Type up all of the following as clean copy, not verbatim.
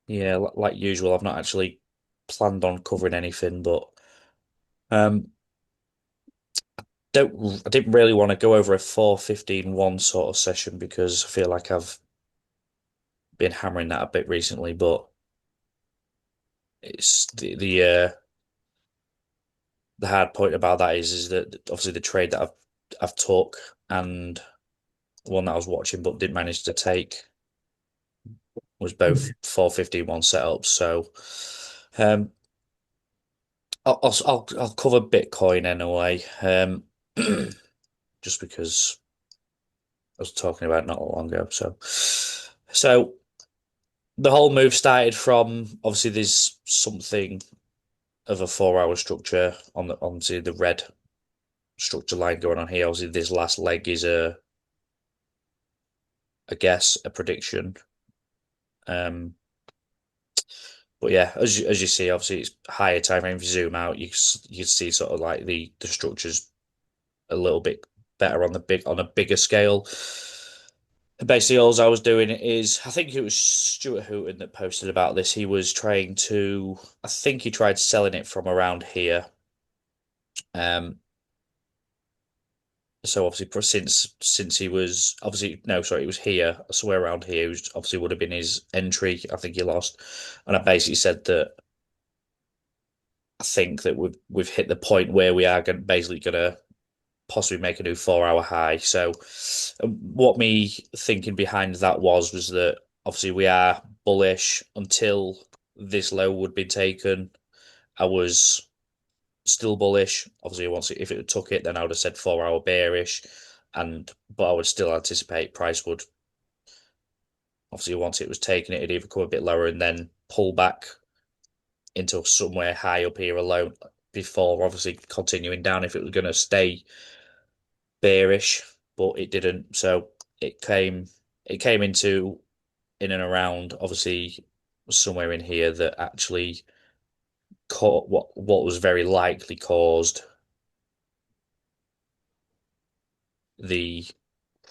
Yeah, like usual, I've not actually planned on covering anything, but um, don't I didn't really want to go over a 4:15 sort of session because I feel like I've been hammering that a bit recently, but it's the hard point about that is that obviously the trade that I've took and one that I was watching but didn't manage to take was both 4:15 setups. So um, I'll cover Bitcoin anyway, just because I was talking about it not long ago. So the whole move started from obviously there's something of a 4 hour structure onto the red structure line going on here. Obviously, this last leg is a guess, a prediction. Um, but yeah, as you see, obviously it's higher time frame. If you zoom out, you can see sort of like the structures a little bit better on a bigger scale. And basically, all I was doing is, I think it was Stuart Hooton that posted about this. He was trying to, I think he tried selling it from around here. Um, so obviously, since he was obviously no, sorry, it was here. I swear around here, it was obviously would have been his entry. I think he lost, and I basically said that I think that we've hit the point where we are basically gonna possibly make a new 4 hour high. So, what me thinking behind that was that obviously we are bullish until this low would be taken. I was still bullish. Obviously, once if it took it, then I would have said 4 hour bearish, and but I would still anticipate price would obviously once it was taken, it'd either come a bit lower and then pull back into somewhere high up here alone before obviously continuing down if it was going to stay bearish, but it didn't. So it came it came into in and around obviously somewhere in here that actually caught what was very likely caused the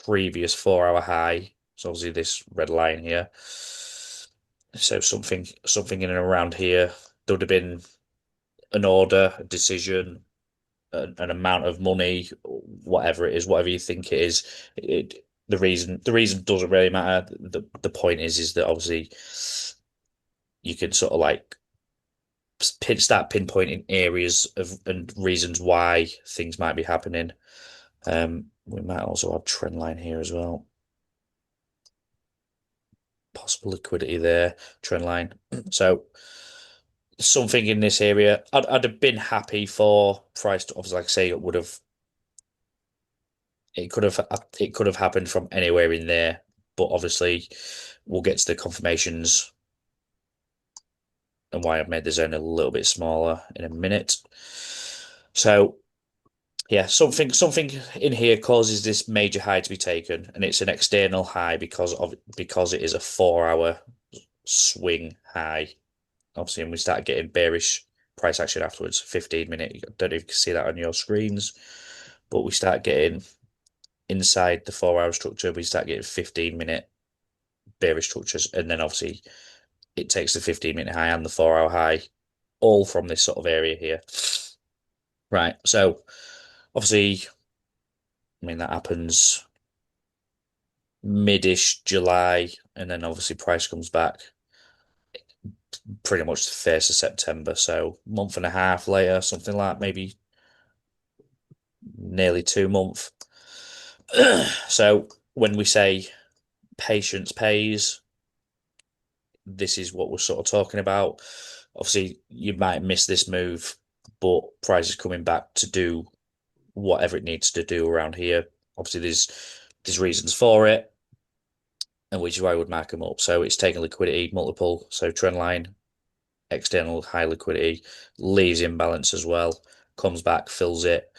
previous 4 hour high. So obviously this red line here. So something in and around here. There would have been an order, a decision, an amount of money, whatever it is, whatever you think it is. The reason doesn't really matter. The point is that obviously you can sort of like start pinpointing areas of and reasons why things might be happening. We might also have trend line here as well. Possible liquidity there, trend line. So something in this area, I'd have been happy for price to obviously, like I say, it could have happened from anywhere in there, but obviously we'll get to the confirmations and why I've made the zone a little bit smaller in a minute. So yeah, something in here causes this major high to be taken, and it's an external high because it is a 4 hour swing high. Obviously, and we start getting bearish price action afterwards. 15 minute. I don't know if you can see that on your screens, but we start getting inside the 4 hour structure. We start getting 15 minute bearish structures, and then obviously it takes the 15 minute high and the 4 hour high, all from this sort of area here. Right. So obviously, I mean that happens mid-ish July, and then obviously price comes back pretty much the 1st of September. So month and a half later, something like maybe nearly 2 months. So when we say patience pays, this is what we're sort of talking about. Obviously, you might miss this move, but price is coming back to do whatever it needs to do around here. Obviously, there's reasons for it, and which is why I would mark them up. So it's taking liquidity multiple, so trend line, external high liquidity, leaves imbalance as well, comes back, fills it.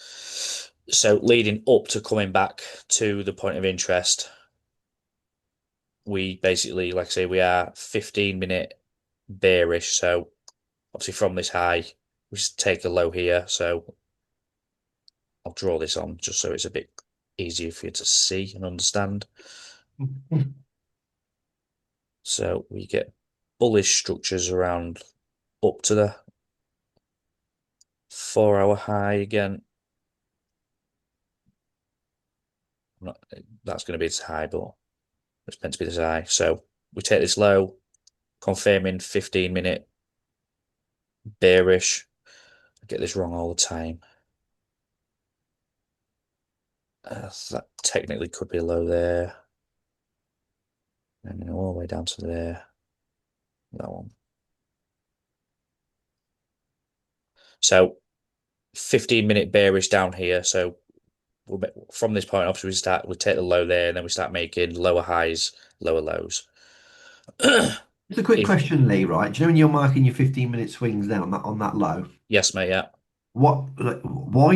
So leading up to coming back to the point of interest, we basically, like I say, we are 15 minute bearish. So obviously from this high, we just take a low here. So I'll draw this on just so it's a bit easier for you to see and understand. So we get bullish structures around up to the 4 hour high again. Not, that's going to be its high, but it's meant to be this high. So we take this low, confirming 15-minute bearish. I get this wrong all the time. That technically could be a low there. And then all the way down to there. That one. So 15-minute bearish down here. So from this point, obviously, we take the low there, and then we start making lower highs, lower lows. Just a quick If question, Lee, right? Do you know when you're marking your 15-minute swings then on that low? yes, mate, yeah. Why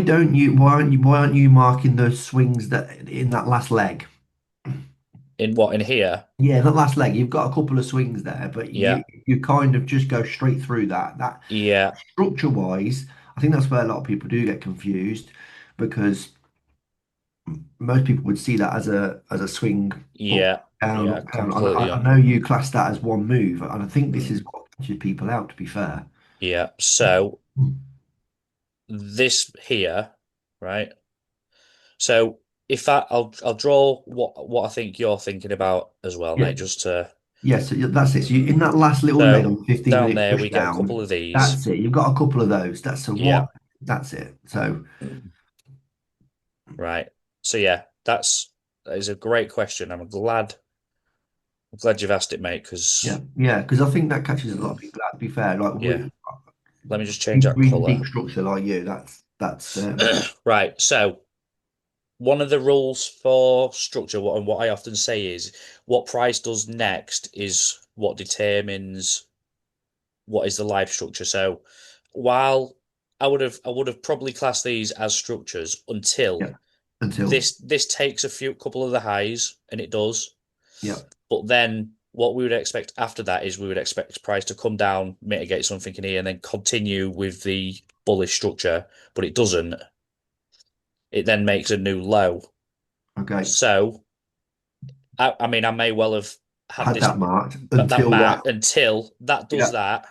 aren't you marking the swings that in that last leg? In what in here? Yeah, that last leg, you've got a couple of swings there, but Yeah, you kind of just go straight through that. That yeah, structure wise, I think that's where a lot of people do get confused because most people would see that as a swing up, yeah, down, yeah. up, down. And Completely I on. know you class that as one move, and I think this is Mm, what catches people out, to be fair. yeah. So this here, right? So if I'll draw what I think you're thinking about as well, Yeah, mate. Just to yeah. So that's it. So in that last little leg so on the 15 down minute there push we get a couple down, of these. that's it. You've got a couple of those. That's so Yeah, what? That's it. So right. So yeah, that is a great question. I'm glad you've asked it, mate. yeah, Because yeah. Because I think that catches a lot of people out. To be fair, like yeah, let me just change people that reading color. deep structure like you, that's Right. So one of the rules for structure, and what I often say is, what price does next is what determines what is the live structure. So while I would have probably classed these as structures until yeah. Until this takes a few couple of the highs, and it does. yeah, But then what we would expect after that is we would expect price to come down, mitigate something in here, and then continue with the bullish structure. But it doesn't. It then makes a new low. okay. So I mean, I may well have had Had this that marked that until that. mark until that does Yeah. that,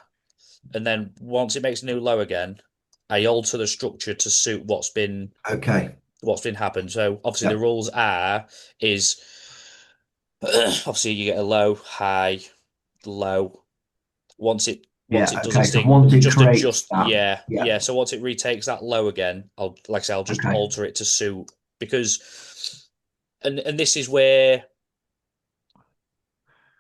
and then once it makes a new low again, I alter the structure to suit Okay. what's been happened. So obviously the Yeah. rules are is obviously you get a low, high, low. Once it Yeah. does Okay. its So thing, once it just creates adjust. that, Yeah, yeah. yeah. So once it retakes that low again, I'll just Okay. alter it to suit because and this is where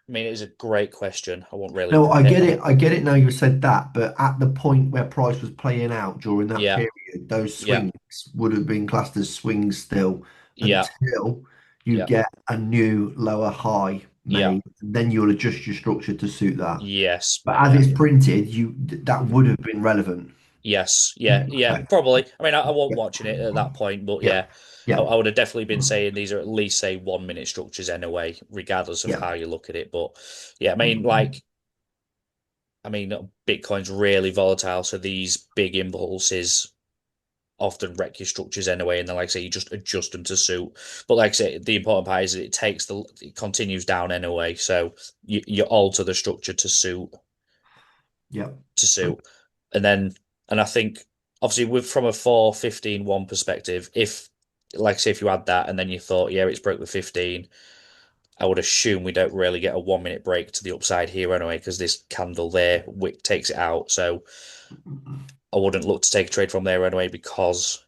I mean it is a great question. I won't really No, I prepare. get it. I get it now you said that, but at the point where price was playing out during that Yeah, period, those yeah, swings would have been classed as swings still yeah, until you yeah, get a new lower high yeah. made. Then you'll adjust your structure to suit that. Yes, But mate. as Yeah. it's printed, that would have been relevant. Yes, yeah, yeah, Okay. probably. I mean, I wasn't Yeah. watching it at that point, but Yeah. yeah, Yeah. I would have definitely been saying these are at least say 1 minute structures anyway, regardless of Yeah. how you look at it. But yeah, I mean, Bitcoin's really volatile, so these big impulses often wreck your structures anyway, and then like I say, you just adjust them to suit. But like I say, the important part is that it continues down anyway, so you alter the structure Yeah. to suit. And then, and I think obviously with from a 4-15-1 perspective, if like say if you had that and then you thought, yeah, it's broke the 15, I would assume we don't really get a 1 minute break to the upside here anyway, because this candle there wick takes it out. So I wouldn't look to take a trade from there anyway because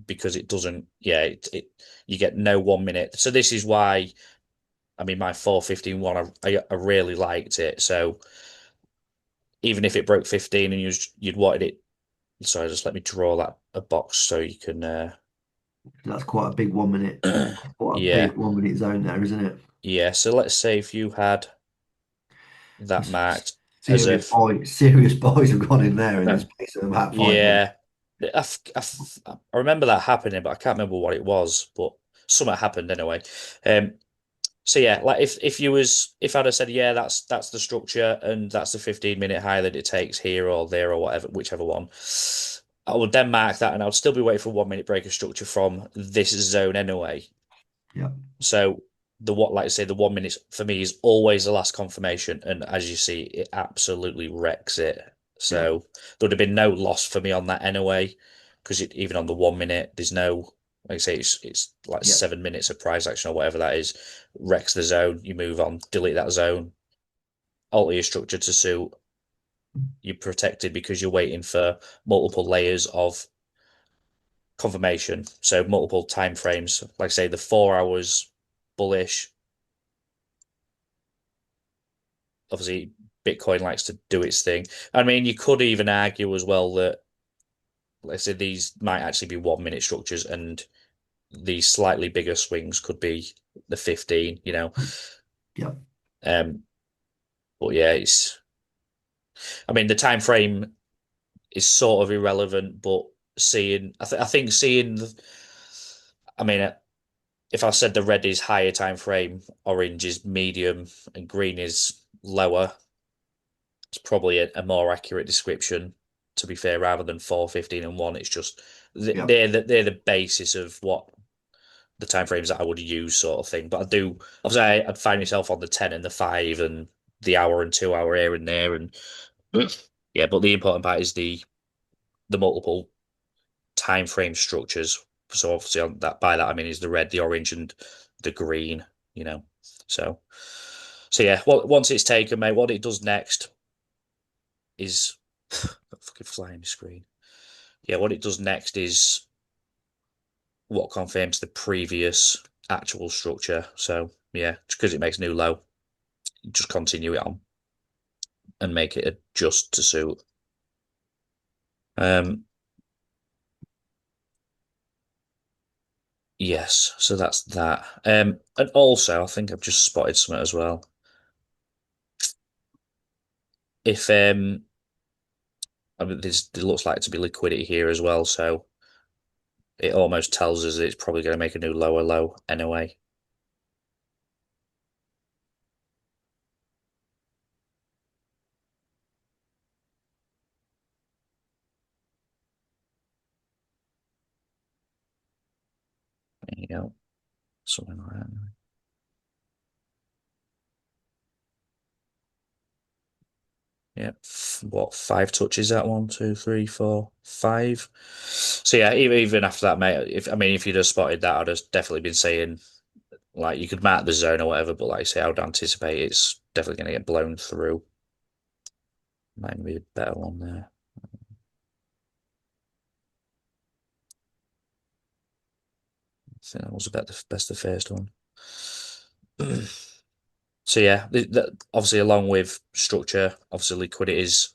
it doesn't, yeah, it you get no 1 minute. So this is why I mean my 4-15-1, I really liked it. So even if it broke 15 and you'd wanted it. Sorry, just let me draw that a box so you can. That's quite a big 1 minute, quite a big Yeah, 1 minute zone there, isn't it? yeah. So let's say if you had that marked as a, Serious boys have gone in there in the space of about 5 minutes. yeah. I remember that happening, but I can't remember what it was. But something happened anyway. Um. So yeah, like if I'd have said yeah, that's the structure and that's the 15-minute high that it takes here or there or whatever, whichever one. I would then mark that, and I would still be waiting for 1 minute break of structure from this zone anyway. Yeah. So the what like I say the 1 minute for me is always the last confirmation, and as you see, it absolutely wrecks it. Yeah, So there would have been no loss for me on that anyway, because even on the 1 minute, there's no like I say it's like yeah, 7 minutes of price action or whatever that is. Wrecks the zone, you move on, delete that zone, alter your structure to suit. You're protected because you're waiting for multiple layers of confirmation. So multiple time frames. Like I say, the 4 hours bullish. Obviously, Bitcoin likes to do its thing. I mean, you could even argue as well that, let's say, these might actually be 1 minute structures, and these slightly bigger swings could be the 15. yeah, Um, but yeah, it's. I mean, the time frame is sort of irrelevant, but I think seeing. I mean, if I said the red is higher time frame, orange is medium, and green is lower, it's probably a more accurate description, to be fair, rather than 4, 15, and 1. It's just yeah, they're the basis of what the time frames that I would use, sort of thing. But I do obviously I'd find myself on the 10 and the 5 and the hour and 2 hour here and there, and yeah. But the important part is the multiple time frame structures. So obviously on that by that I mean is the red, the orange, and the green. You know, so yeah. Well, once it's taken, mate, what it does next is fucking flying the screen. Yeah, what it does next is what confirms the previous actual structure. So yeah, because it makes new low, just continue it on and make it adjust to suit. Um, yes, so that's that. And also I think I've just spotted something as well. If I mean, there looks like to be liquidity here as well, so it almost tells us that it's probably going to make a new lower low anyway. There you go, something like that. Yeah, what 5 touches that one, two, three, four, five. So yeah, even after that, mate. If you'd have spotted that, I'd have definitely been saying like you could mark the zone or whatever, but like I say, I would anticipate it's definitely going to get blown through. Might be a better one there. I think that was about the best the first one. So yeah, obviously along with structure, obviously liquidity is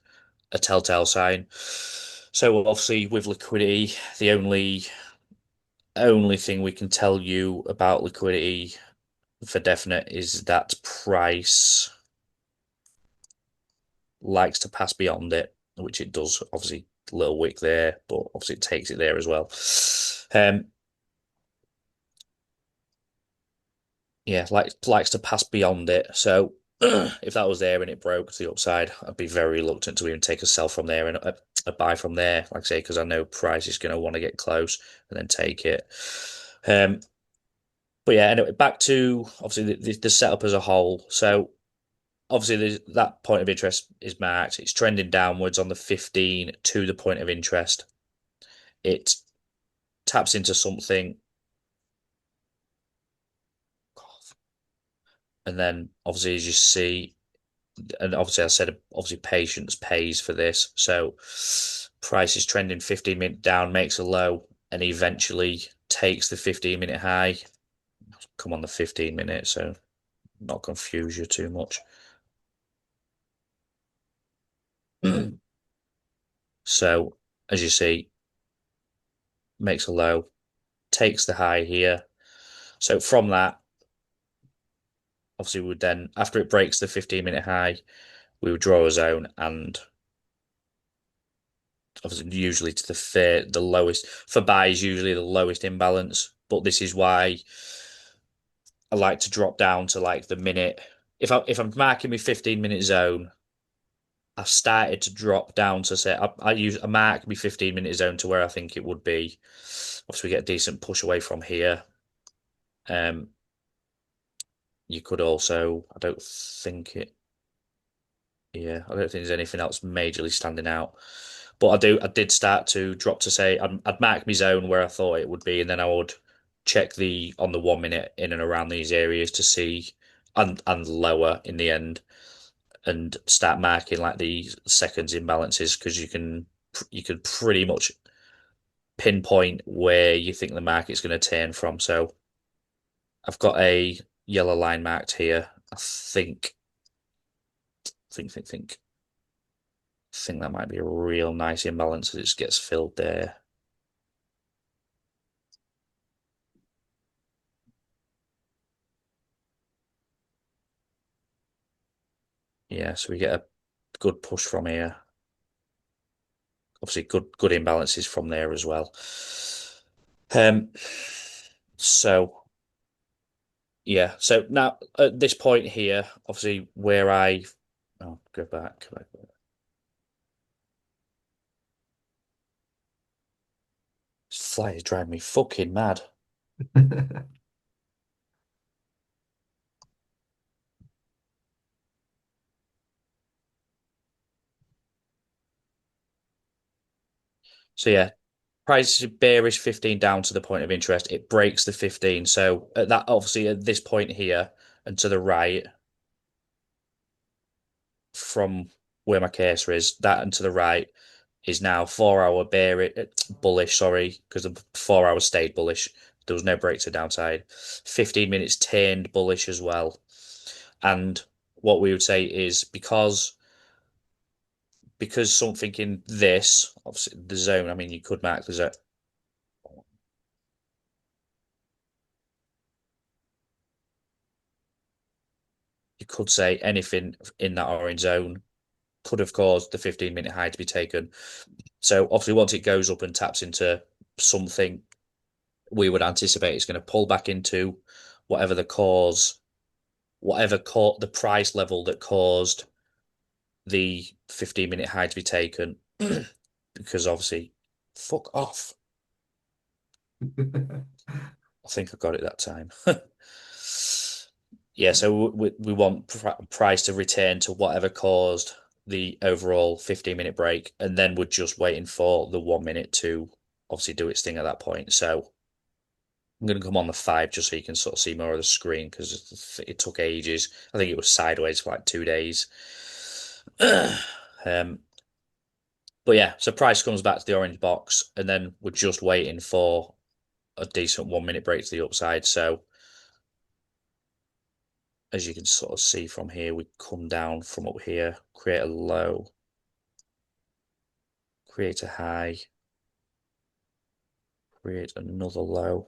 a telltale sign. So obviously with liquidity, the only thing we can tell you about liquidity for definite is that price likes to pass beyond it, which it does. Obviously, little wick there, but obviously it takes it there as well. Um, yeah, likes to pass beyond it. So if that was there and it broke to the upside, I'd be very reluctant to even take a sell from there and a buy from there, like I say, because I know price is going to want to get close and then take it. Um, but yeah, anyway, back to obviously the setup as a whole. So obviously that point of interest is marked. It's trending downwards on the 15 to the point of interest. It taps into something, and then obviously as you see, and obviously I said obviously patience pays for this. So price is trending 15-minute down, makes a low, and eventually takes the 15-minute high. Come on the 15-minute, so not confuse you too much. So as you see, makes a low, takes the high here. So from that, obviously, we would then, after it breaks the 15-minute high, we would draw a zone and obviously usually to the lowest for buys, usually the lowest imbalance. But this is why I like to drop down to like the minute. If I'm marking my 15-minute zone, I've started to drop down to say I mark my 15-minute zone to where I think it would be. Obviously, we get a decent push away from here. Um, You could also, I don't think it, yeah, I don't think there's anything else majorly standing out. But I did start to drop to say I'd mark my zone where I thought it would be, and then I would check the on the 1 minute in and around these areas to see and lower in the end and start marking like the seconds imbalances because you can pretty much pinpoint where you think the market's going to turn from. So I've got a yellow line marked here. I think that might be a real nice imbalance as it gets filled there. Yeah, so we get a good push from here. Obviously, good imbalances from there as well. Um, so yeah, so now at this point here, obviously where I oh go back. This flight is driving me fucking mad. So yeah, price bearish 15 down to the point of interest. It breaks the 15. So at that obviously at this point here and to the right from where my cursor is, that and to the right is now 4 hour bearish bullish, sorry, because the 4 hours stayed bullish. There was no break to downside. 15 minutes turned bullish as well. And what we would say is because something in this, obviously the zone, I mean you could mark the zone. You could say anything in that orange zone could have caused the 15-minute high to be taken. So obviously once it goes up and taps into something, we would anticipate it's going to pull back into whatever the cause, whatever caught the price level that caused the 15-minute high to be taken. Because obviously, fuck off. I think I got it that time. Yeah, so we want price to return to whatever caused the overall 15-minute break, and then we're just waiting for the 1 minute to obviously do its thing at that point. So I'm going to come on the 5 just so you can sort of see more of the screen because it took ages. I think it was sideways for like 2 days. Um, but yeah, so price comes back to the orange box, and then we're just waiting for a decent 1 minute break to the upside. So as you can sort of see from here, we come down from up here, create a low, create a high, create another low.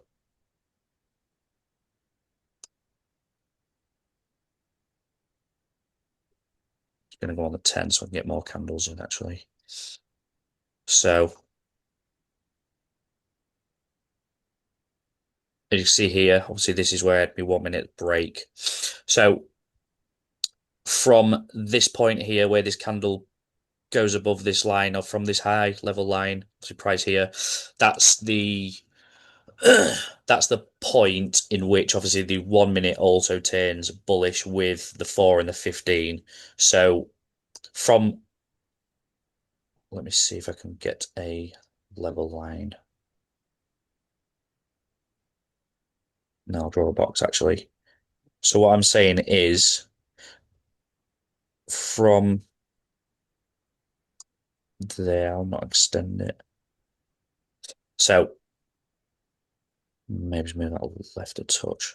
It's going to go on the 10 so I can get more candles in actually. So as you see here, obviously this is where I had my 1 minute break. So from this point here, where this candle goes above this line or from this high level line, obviously price here, that's the that's the point in which obviously the 1 minute also turns bullish with the 4 and the 15. So from let me see if I can get a level line. No, I'll draw a box actually. So what I'm saying is from there, I'll not extend it. So maybe move that left a touch.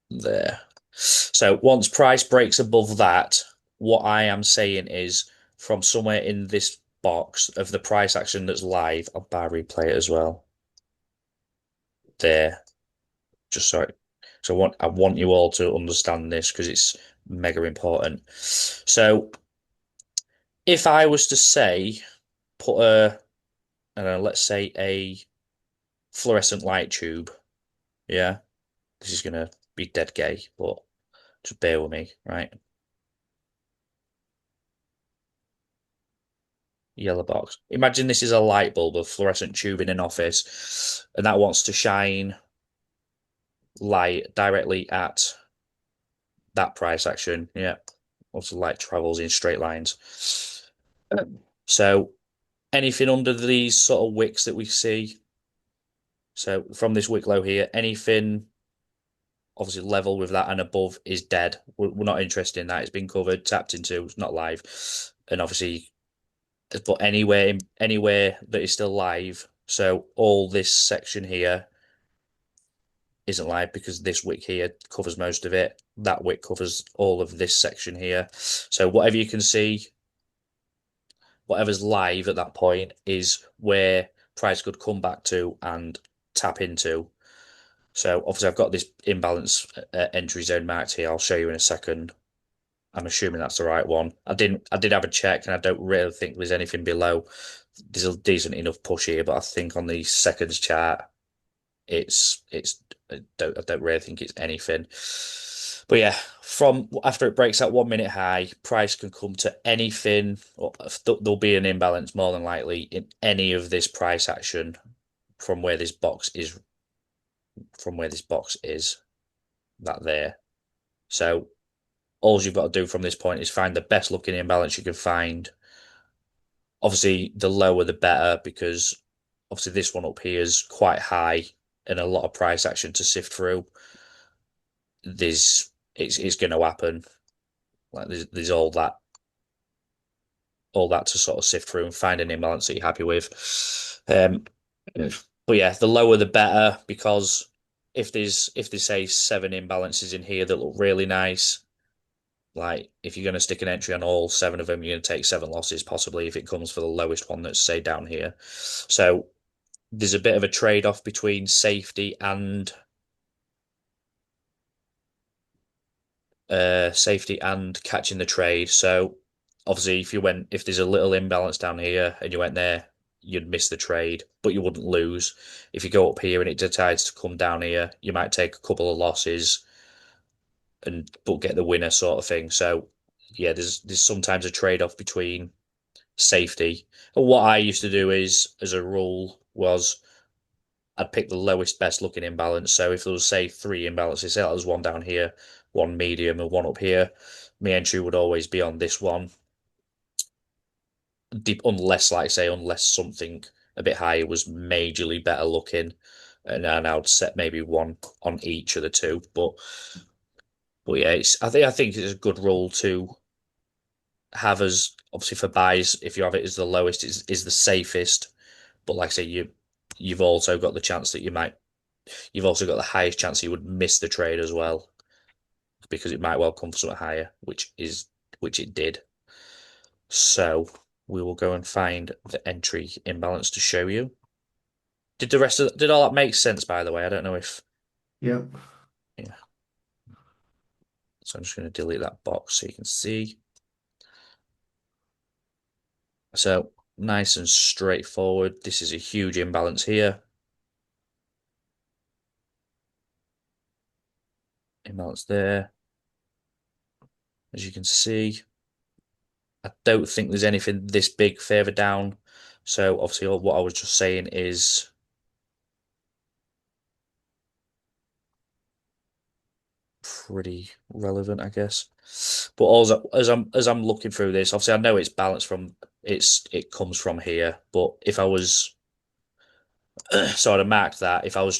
There. So once price breaks above that, what I am saying is from somewhere in this box of the price action that's live, I'll bar replay it as well. There. Just sorry. So I want you all to understand this because it's mega important. So if I was to say put I don't know, let's say a fluorescent light tube, yeah, this is gonna be dead gay, but just bear with me, right? Yellow box. Imagine this is a light bulb, a fluorescent tube in an office, and that wants to shine light directly at that price action. Yeah. Also light travels in straight lines. So anything under these sort of wicks that we see. So from this wick low here, anything obviously level with that and above is dead. We're not interested in that. It's been covered, tapped into, it's not live. And obviously, but anywhere that is still live. So all this section here isn't live because this wick here covers most of it. That wick covers all of this section here. So whatever you can see, whatever's live at that point is where price could come back to and tap into. So obviously I've got this imbalance entry zone marked here. I'll show you in a second. I'm assuming that's the right one. I did have a check, and I don't really think there's anything below. There's a decent enough push here, but I think on the seconds chart, it's I don't really think it's anything. But yeah, from after it breaks that 1 minute high, price can come to anything, or there'll be an imbalance more than likely in any of this price action from where this box is, that there. So all you've got to do from this point is find the best looking imbalance you can find. Obviously, the lower the better because obviously this one up here is quite high and a lot of price action to sift through. It's going to happen. Like there's all that to sort of sift through and find an imbalance that you're happy with. Um, but yeah, the lower the better because if there's say 7 imbalances in here that look really nice, like if you're going to stick an entry on all 7 of them, you're going to take 7 losses possibly if it comes for the lowest one that's say down here. So there's a bit of a trade-off between safety and catching the trade. So obviously if there's a little imbalance down here and you went there, you'd miss the trade, but you wouldn't lose. If you go up here and it decides to come down here, you might take a couple of losses and but get the winner sort of thing. So yeah, there's sometimes a trade-off between safety. And what I used to do is, as a rule, was I'd pick the lowest best looking imbalance. So if there was say 3 imbalances, say there's one down here, one medium, and one up here, my entry would always be on this one. Deep, unless something a bit higher was majorly better looking, and then I would set maybe one on each of the two. But yeah, I think it's a good rule to have as obviously for buys if you have it as the lowest is the safest. But like I say, you've also got the chance that you've also got the highest chance you would miss the trade as well because it might well come for something higher, which it did. So we will go and find the entry imbalance to show you. Did all that make sense by the way? I don't know if Yep. yeah. So I'm just going to delete that box so you can see. So nice and straightforward. This is a huge imbalance here. Imbalance there, as you can see. I don't think there's anything this big further down. So obviously all what I was just saying is pretty relevant, I guess. But also as I'm looking through this, obviously I know it's balanced from it comes from here. But if I was so I'd have marked that if I was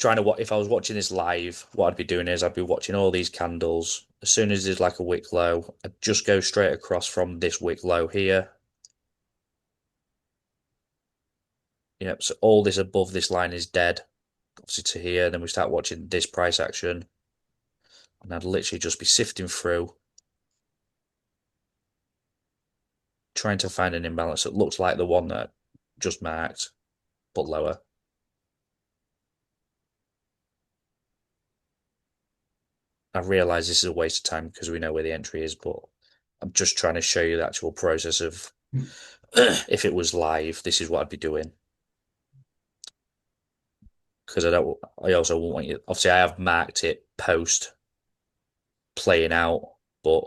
watching this live, what I'd be doing is I'd be watching all these candles. As soon as there's like a wick low, I'd just go straight across from this wick low here. Yep, so all this above this line is dead, obviously to here. Then we start watching this price action, and I'd literally just be sifting through, trying to find an imbalance that looks like the one that just marked, but lower. I realise this is a waste of time because we know where the entry is, but I'm just trying to show you the actual process of if it was live, this is what I'd be doing. Because I also won't want you, obviously, I have marked it post playing out, but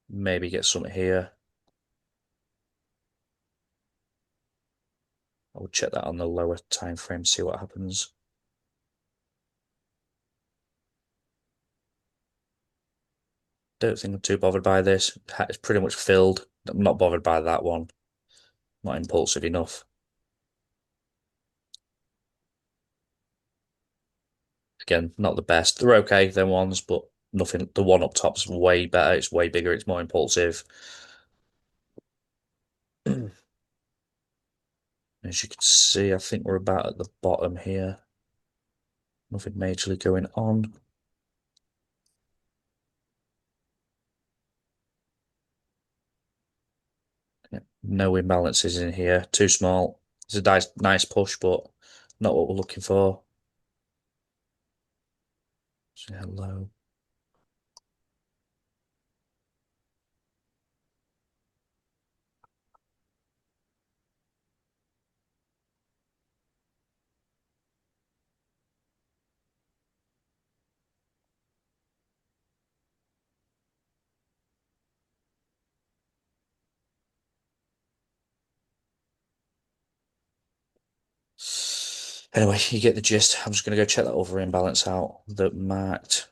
maybe get something here. I would check that on the lower time frame, see what happens. Don't think I'm too bothered by this. It's pretty much filled. I'm not bothered by that one. Not impulsive enough. Again, not the best. They're okay, them ones, but nothing. The one up top's way better. It's way bigger. It's more impulsive. As you can see, I think we're about at the bottom here. Nothing majorly going on. Yeah, no imbalances in here. Too small. It's a nice push, but not what we're looking for. Say hello. Anyway, you get the gist. I'm just going to go check that other imbalance out that marked.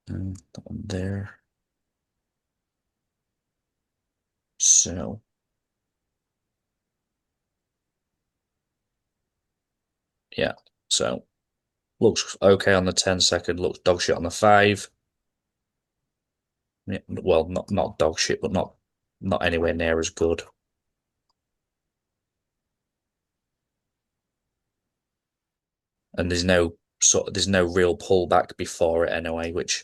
That one there. So, yeah. So, looks okay on the 10 second, looks dog shit on the 5. Yeah, well, not dog shit, but not anywhere near as good. And there's no real pullback before it anyway, which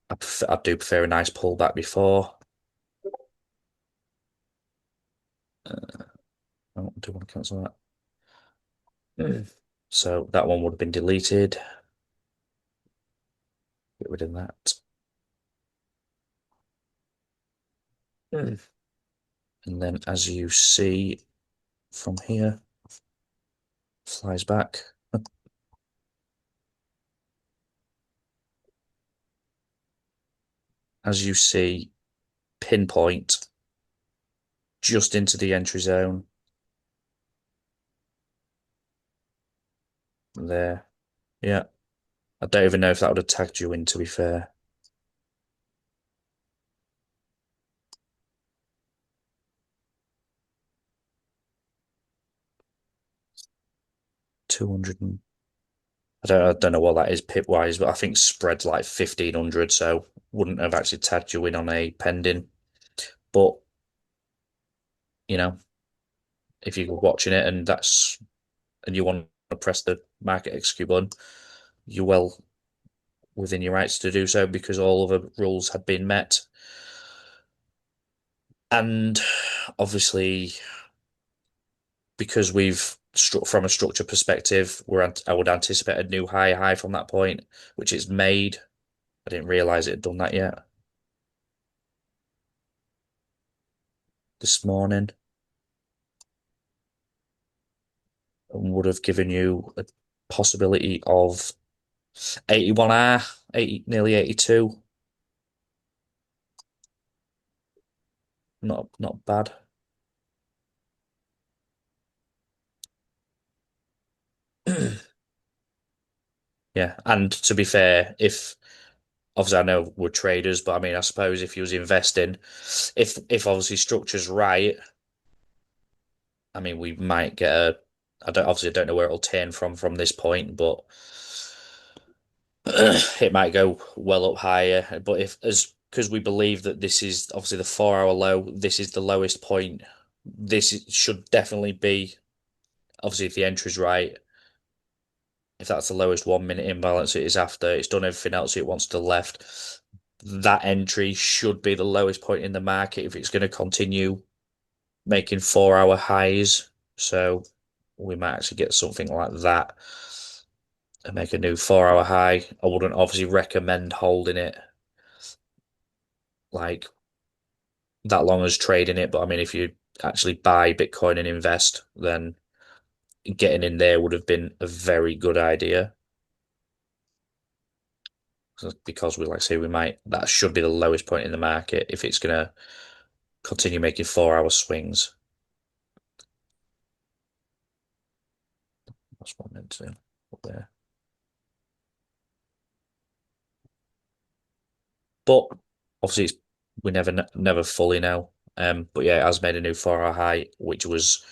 I do prefer a nice pullback before. I do want to cancel that. So that one would have been deleted. Get rid of that. And then as you see from here, flies back. As you see, pinpoint just into the entry zone. There. Yeah. I don't even know if that would have tagged you in, to be fair. 200 and I don't know what that is pip wise, but I think spread's like 1500, so wouldn't have actually tagged you in on a pending. But you know, if you're watching it and you want to press the market execute button, you're well within your rights to do so because all of the rules had been met. And obviously, because we've struck from a structure perspective, I would anticipate a new high from that point, which it's made. I didn't realize it had done that yet this morning, and would have given you a possibility of 81R, 80, nearly 82. Not bad. Yeah, and to be fair, if obviously I know we're traders, but I mean I suppose if you was investing, if obviously structure's right, I mean we might get a I don't know where it'll turn from this point, but it might go well up higher. But if as because we believe that this is obviously the 4 hour low, this is the lowest point. Should definitely be obviously if the entry's right. If that's the lowest 1 minute imbalance it is after, it's done everything else it wants to the left. That entry should be the lowest point in the market if it's going to continue making 4 hour highs. So we might actually get something like that and make a new 4 hour high. I wouldn't obviously recommend holding it like that long as trading it, but I mean, if you actually buy Bitcoin and invest, then getting in there would have been a very good idea. Because we like I say that should be the lowest point in the market if it's gonna continue making 4 hour swings. That's what I meant to put there. But obviously, we never fully know. But yeah, it has made a new 4-hour high, which was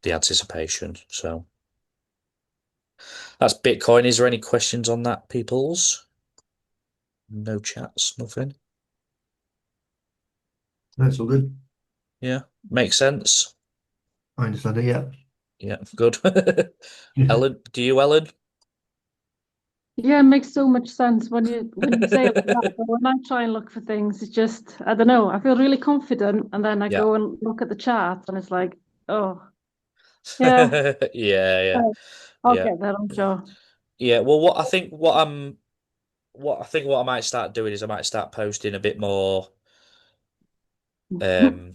the anticipation. So that's Bitcoin. Is there any questions on that, peoples? No chats, nothing. That's all good. Yeah, makes sense. I understand it. Yeah. Yeah, good. Ellen, do you, Ellen? Yeah, it makes so much sense when you say it like that. But when I try and look for things, it's just I don't know. I feel really confident, and then I Yeah. go and look at the chart, and it's like, oh, yeah, Yeah, yeah, right, I'll yeah. get there, I'm sure. Yeah, well, what I might start doing is I might start posting a bit more um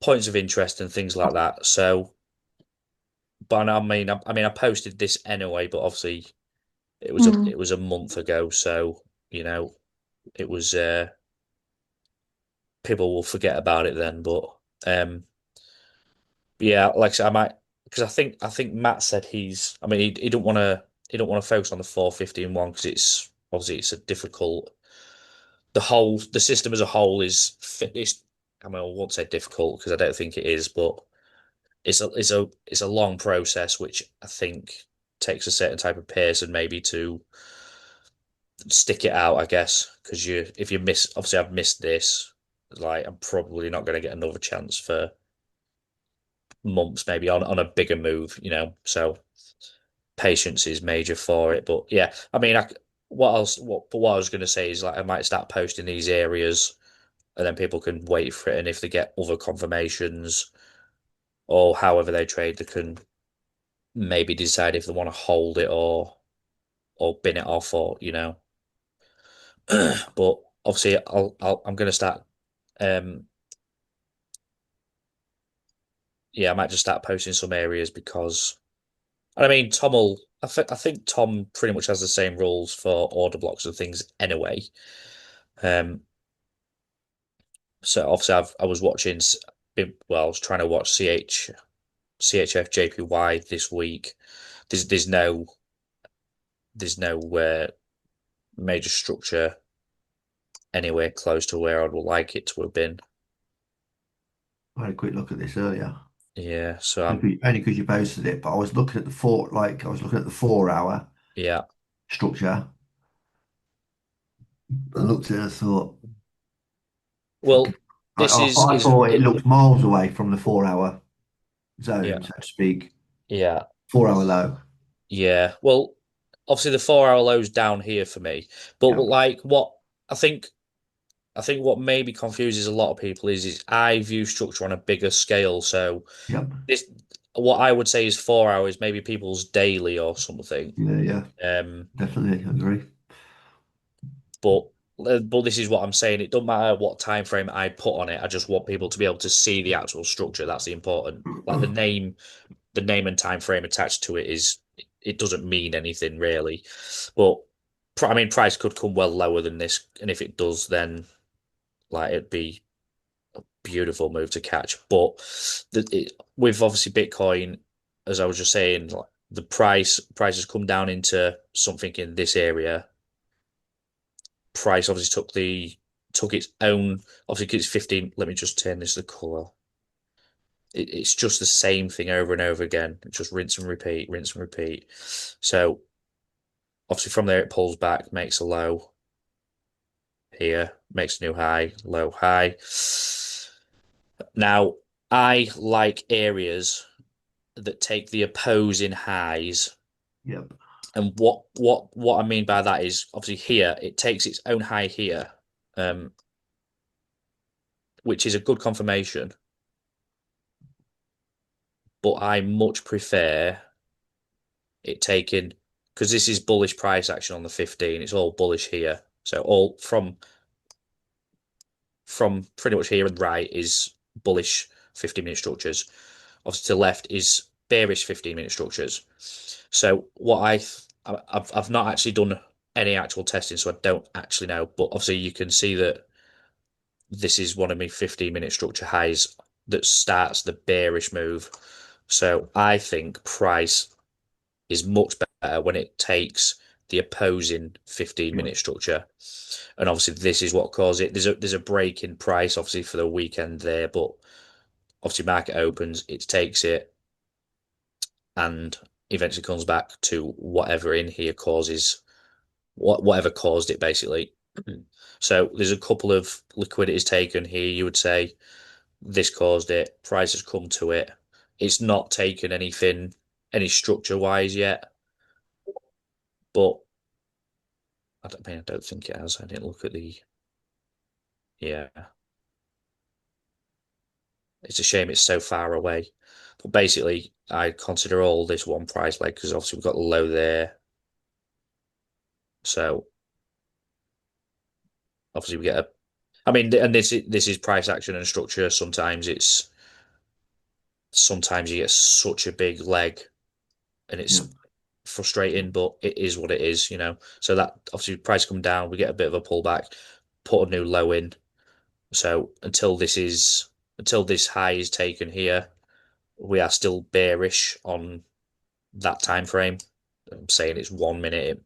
points of interest and things like that. So, but I posted this anyway, but obviously Mm. it was a month ago, so it was people will forget about it then. But um, yeah, like I said, I might because I think Matt said he don't want to focus on the 415 because it's obviously it's a difficult the system as a whole is I mean I won't say difficult because I don't think it is, but it's a long process which I think takes a certain type of person maybe to stick it out, I guess, because if you miss obviously I've missed this, like I'm probably not going to get another chance for months maybe on a bigger move, so patience is major for it. But yeah, I mean what I was going to say is like I might start posting these areas and then people can wait for it. And if they get other confirmations or however they trade, they can maybe decide if they want to hold it or bin it off or. But obviously, I'm going to start. Um, yeah, I might just start posting some areas because and I mean Tom will. I think Tom pretty much has the same rules for order blocks and things anyway. Um, so obviously I was watching. Well, I was trying to watch CHF JPY this week. There's no major structure anywhere close to where I would like it to have been. I had a quick look at this earlier. Yeah, so Only because you posted it, but I was looking at I was looking at the 4 hour yeah. structure. I looked at it and I thought, Well, this I is thought it it, looked miles away from the 4 hour yeah, zone, so to speak. yeah, 4 hour low. yeah. Well, obviously the 4-hour low's down here for me, but Yep. like what I think I think what maybe confuses a lot of people is I view structure on a bigger scale. So Yep. this what I would say is 4 hours, maybe people's daily or something. Yeah, yeah. Um, Definitely agree. But but this is what I'm saying. It doesn't matter what time frame I put on it. I just want people to be able to see the actual structure. That's the important. Like the name and time frame attached to it doesn't mean anything really. But I mean, price could come well lower than this, and if it does, then like it'd be a beautiful move to catch. But with obviously Bitcoin, as I was just saying, like, the price has come down into something in this area. Price obviously took its own obviously it's 15. Let me just turn this the color. It's just the same thing over and over again. It's just rinse and repeat, rinse and repeat. So obviously from there it pulls back, makes a low here, makes a new high, low high. Now I like areas that take the opposing highs. Yep. And what I mean by that is obviously here it takes its own high here, um, which is a good confirmation. But I much prefer it taking because this is bullish price action on the 15. It's all bullish here. So all from pretty much here and right is bullish 15-minute structures. Obviously to the left is bearish 15-minute structures. So I've not actually done any actual testing, so I don't actually know. But obviously you can see that this is one of my 15-minute structure highs that starts the bearish move. So I think price is much better when it takes the opposing 15-minute structure. And obviously this is what caused it. There's a break in price obviously for the weekend there, but obviously market opens, it takes it and eventually comes back to whatever in here causes whatever caused it basically. So there's a couple of liquidities taken here, you would say this caused it, price has come to it. It's not taken anything any structure wise yet, but I don't think it has. I didn't look at the yeah. It's a shame it's so far away. But basically, I consider all this one price leg because obviously we've got the low there. So obviously we get a. I mean, and this is price action and structure. Sometimes you get such a big leg and Yeah, it's frustrating, but it is what it is, you know. So that obviously price come down, we get a bit of a pullback, put a new low in. So until this high is taken here, we are still bearish on that time frame. I'm saying it's 1 minute.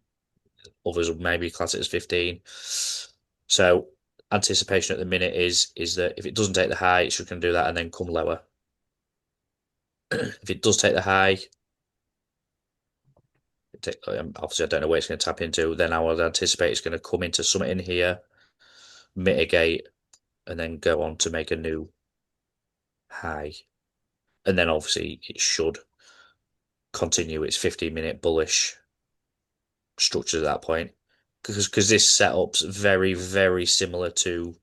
Others would maybe class it as 15. So anticipation at the minute is that if it doesn't take the high, it's just going to do that and then come lower. If it does take the high, obviously I don't know where it's going to tap into. Then I would anticipate it's going to come into something in here, mitigate, and then go on to make a new high. And then obviously it should continue its 15-minute bullish structure at that point. Because this setup's very, very similar to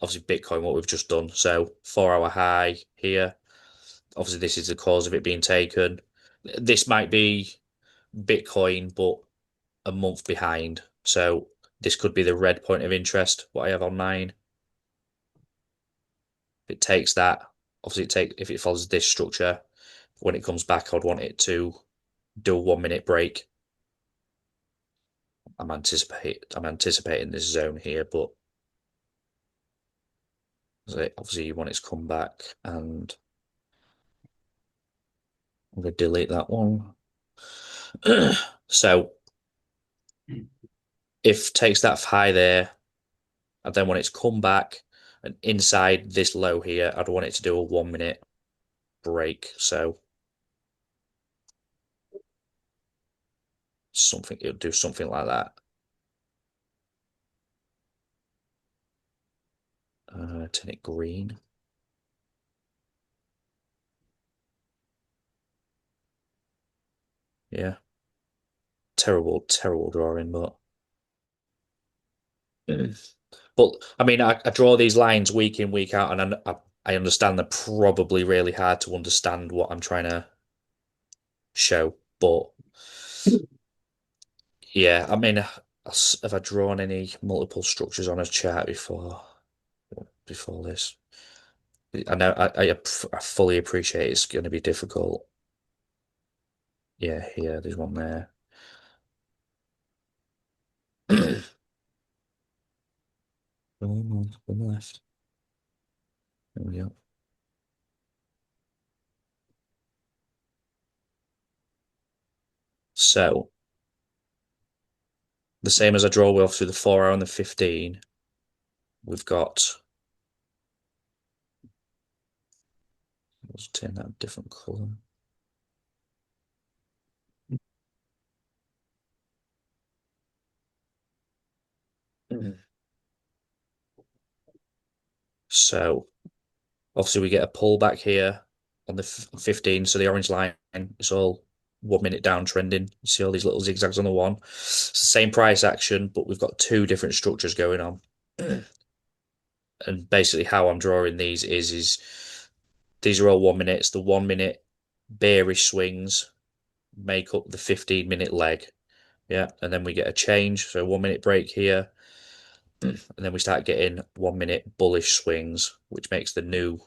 obviously Bitcoin, what we've just done. So 4 hour high here. Obviously, this is the cause of it being taken. This might be Bitcoin, but a month behind. So this could be the red point of interest, what I have on mine. If it takes that, obviously if it follows this structure, when it comes back, I'd want it to do a 1 minute break. I'm anticipating this zone here, but obviously you want it to come back and I'm going to delete that one. So if takes that high there, I then want it to come back and inside this low here, I'd want it to do a 1 minute break. So it'll do something like that. Turn it green. Yeah. Terrible, terrible drawing, but but I mean, I draw these lines week in, week out, and I understand they're probably really hard to understand what I'm trying to show. But yeah, I mean, have I drawn any multiple structures on a chart before this? I know I fully appreciate it's going to be difficult. Yeah, here, there's one there. One left. There we go. So the same as I draw with through the 4 hour and the 15, we've got. Let's turn that a different color. So obviously we get a pullback here on the 15. So the orange line is all 1 minute downtrending. You see all these little zigzags on the one. It's the same price action, but we've got two different structures going on. And basically how I'm drawing these is these are all 1 minutes. The 1 minute bearish swings make up the 15-minute leg. Yeah, and then we get a change. So 1 minute break here. And then we start getting 1 minute bullish swings, which makes the new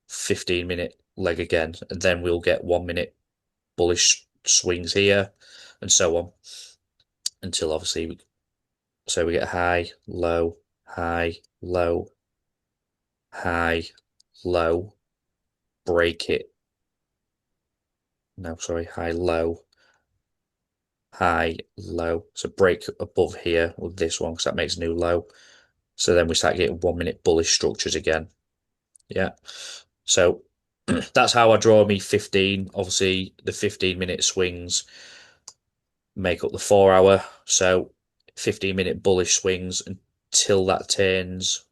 15-minute leg again. And then we'll get 1 minute bullish swings here and so on until obviously so we get high, low, high, low, high, low, break it, no, sorry, high, low, high, low. So break above here with this one because that makes a new low. So then we start getting 1 minute bullish structures again. Yeah. So that's how I draw me 15. Obviously, the 15-minute swings make up the 4 hour. So 15-minute bullish swings until that turns.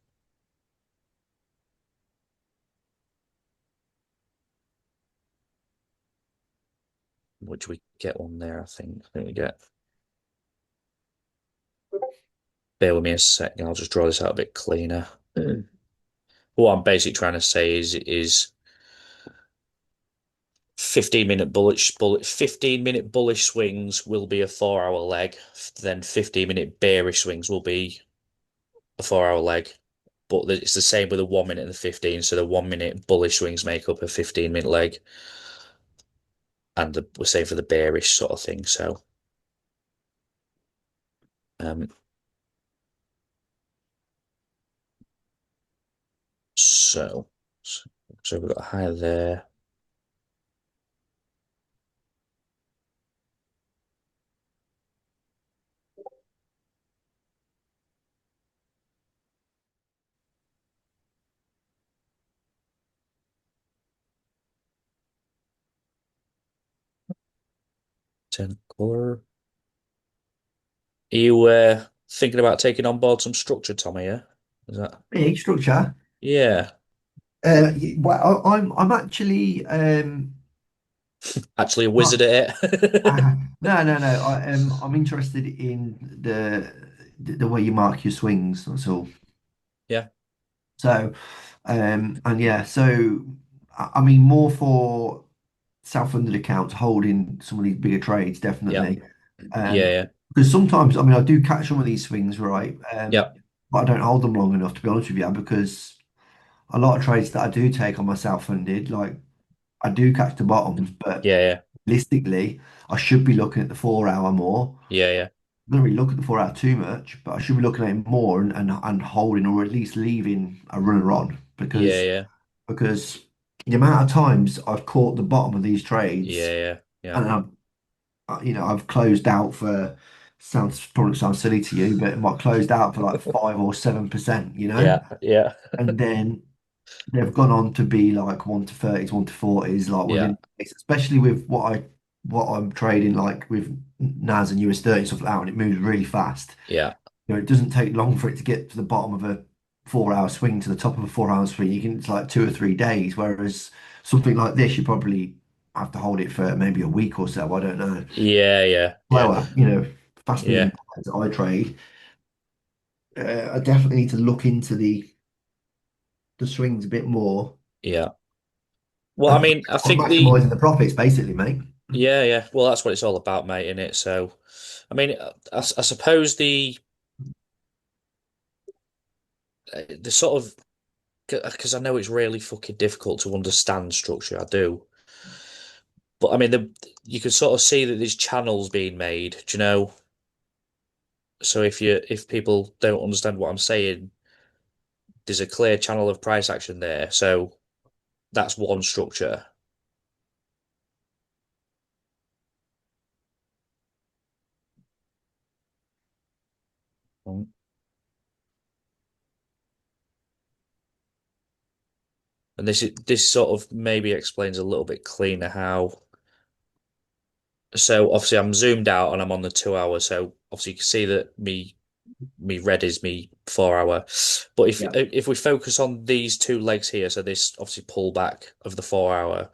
Which we get one there, I think. I think we get. Bear with me a second. I'll just draw this out a bit cleaner. What I'm basically trying to say is 15-minute 15-minute bullish swings will be a 4 hour leg. Then 15-minute bearish swings will be a 4 hour leg. But it's the same with the 1 minute and the 15. So the 1 minute bullish swings make up a 15-minute leg. And we're saying for the bearish sort of thing. So um so so we've got a high there. 10 color. Are you thinking about taking on board some structure, Tommy? Yeah, is that? Big structure. Yeah, Well, I'm actually actually a not. wizard at it. No. I'm interested in the way you mark your swings. That's all. Yeah, So, and yeah, so I mean, more for self-funded accounts holding some of these bigger trades, yeah, definitely. yeah, Um, yeah, because sometimes, I mean, I do catch some of these swings, right? yeah, But I don't hold them long enough, to be honest with you, because a lot of trades that I do take on my self-funded, like I do catch the bottoms, but yeah, yeah, realistically, I should be looking at the 4 hour more. yeah, yeah, I don't really look at the 4 hour too much, but I should be looking at it more and holding or at least leaving a runner on yeah, yeah, because the amount of times I've caught the bottom of these trades yeah, yeah, and I've closed out for sounds silly to you, but it might closed out for like 5 or 7%, yeah, yeah, and then they've gone on to be like 1 to 30s, 1 to 40s, like yeah, within, especially with what I'm trading like with NAS and US 30 stuff like that, and it moves really fast. yeah, It doesn't take long for it to get to the bottom of a 4 hour swing to the top of a 4 hour swing. You can, it's like 2 or 3 days, whereas something like this, you probably have to hold it for maybe a week or so. I don't know. yeah, yeah, yeah, Slower, fast moving yeah, patterns that I trade. I definitely need to look into the swings a bit more yeah. Well, I and mean, I on think maximising the profits, basically, mate. yeah, yeah. Well, that's what it's all about, mate, in it. So, I mean, I suppose the sort of because I know it's really fucking difficult to understand structure. I do. But I mean, you can sort of see that there's channels being made, do you know? So if people don't understand what I'm saying, there's a clear channel of price action there. So that's one structure. Mm. And this sort of maybe explains a little bit cleaner how. So obviously I'm zoomed out and I'm on the 2 hour. So obviously you can see that me red is me 4 hour. But Yeah. if we focus on these two legs here, so this obviously pullback of the 4 hour,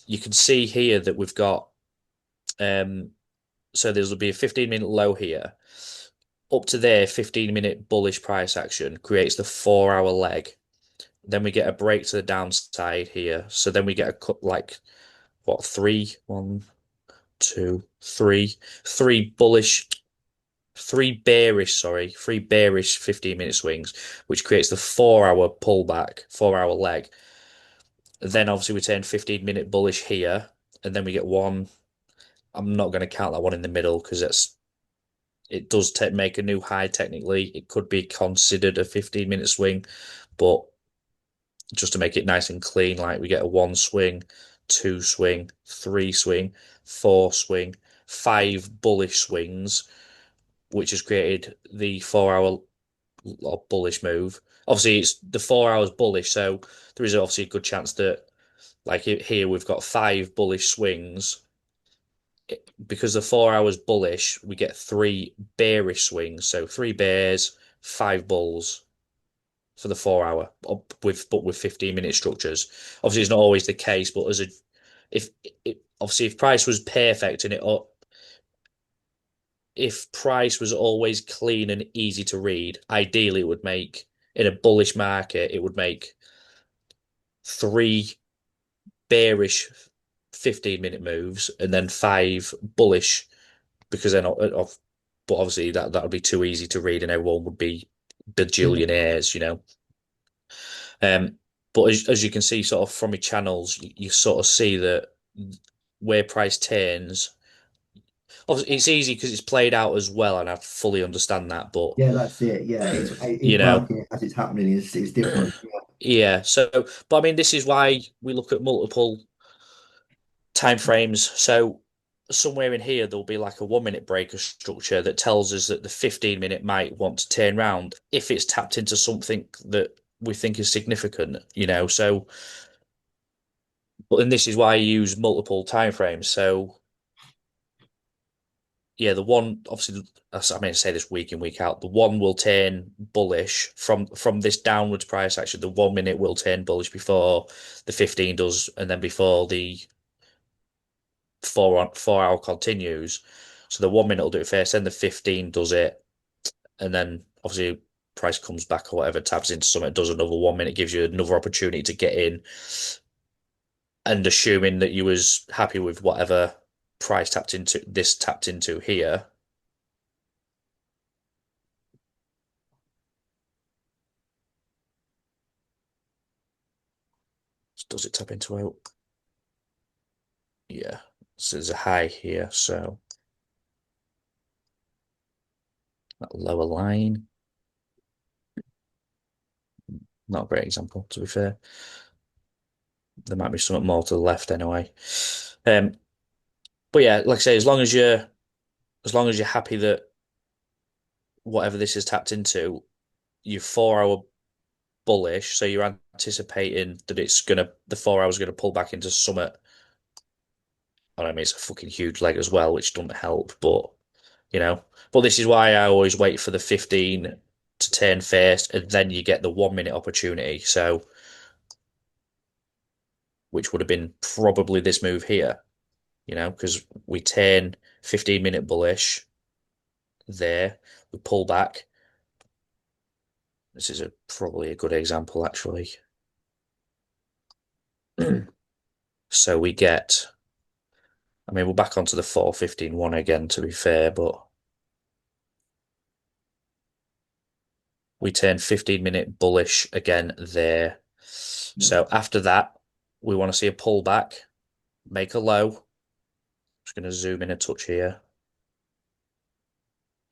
you can see here that we've got so there'll be a 15-minute low here. Up to there, 15-minute bullish price action creates the 4 hour leg. Then we get a break to the downside here. So then we get a cut like what three, one, two, three bullish, three bearish 15-minute swings, which creates the 4 hour pullback, 4 hour leg. Then obviously we turn 15-minute bullish here, and then we get one. I'm not going to count that one in the middle because it does make a new high technically. It could be considered a 15-minute swing, but just to make it nice and clean, like we get a one swing, two swing, three swing, four swing, five bullish swings, which has created the 4 hour bullish move. Obviously, it's the 4 hours bullish, so there is obviously a good chance that, like here, we've got five bullish swings. Because the 4 hours bullish, we get three bearish swings. So three bears, five bulls for the 4 hour with 15-minute structures. Obviously, it's not always the case, but as a if obviously if price was perfect and it if price was always clean and easy to read, ideally it would make in a bullish market it would make three bearish 15-minute moves and then five bullish because they're not but obviously that would be too easy to read and everyone would be Yeah, bajillionaires, you know. Um, but as you can see, sort of from your channels, you sort of see that where price turns. Obviously, it's easy because it's played out as well, and I fully understand that. But yeah, that's it. Yeah, it's you know, working as it's happening. It's different. Yeah, yeah. So, but I mean, this is why we look at multiple time frames. So somewhere in here there'll be like a 1 minute breaker structure that tells us that the 15-minute might want to turn round if it's tapped into something that we think is significant, you know. So, but and this is why I use multiple time frames. So yeah, the one obviously, I mean, I say this week in week out. The one will turn bullish from this downwards price action. The 1 minute will turn bullish before the 15 does, and then before the 4 hour continues. So the 1 minute will do it first, then the 15 does it, and then obviously price comes back or whatever, taps into something, does another 1 minute, gives you another opportunity to get in, and assuming that you was happy with whatever price tapped into here. Does it tap into a yeah? So there's a high here, so that lower line, not a great example to be fair. There might be something more to the left anyway. Um, but yeah, like I say, as long as you're happy that whatever this is tapped into, you're 4 hour bullish, so you're anticipating that the 4 hours gonna pull back into summit. I mean, it's a fucking huge leg as well, which doesn't help, but you know. But this is why I always wait for the 15 to turn first, and then you get the 1 minute opportunity. So, which would have been probably this move here, you know, because we turn 15-minute bullish there, we pull back. This is probably a good example, actually. So we get, I mean, we're back onto the 4:15 again, to be fair, but we turn 15-minute bullish again there. yeah, So after that, we want to see a pullback, make a low. Just going to zoom in a touch here.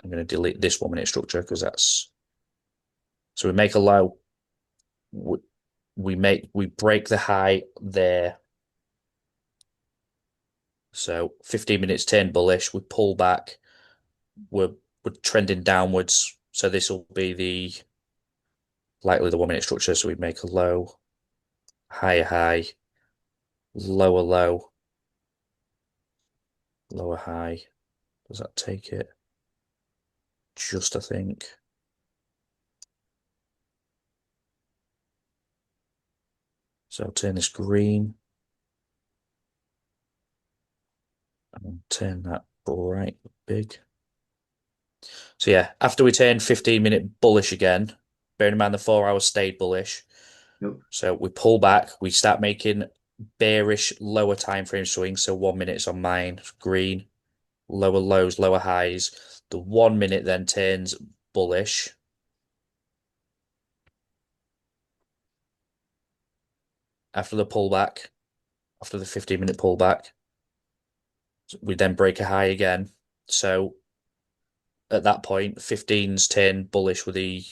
I'm going to delete this 1 minute structure because that's so we make a low. We break the high there. So 15 minutes turn bullish. We pull back. We're trending downwards. So this will be the likely the 1 minute structure. So we make a low, higher high, lower low, lower high. Does that take it? Just I think. So I'll turn this green and turn that bright big. So yeah, after we turn 15-minute bullish again, bearing in mind the 4 hours stayed bullish. yep. So we pull back, we start making bearish lower time frame swings. So 1 minute's on mine, green, lower lows, lower highs. The 1 minute then turns bullish. After the pullback, after the 15-minute pullback, we then break a high again. So at that point, 15's turn bullish with the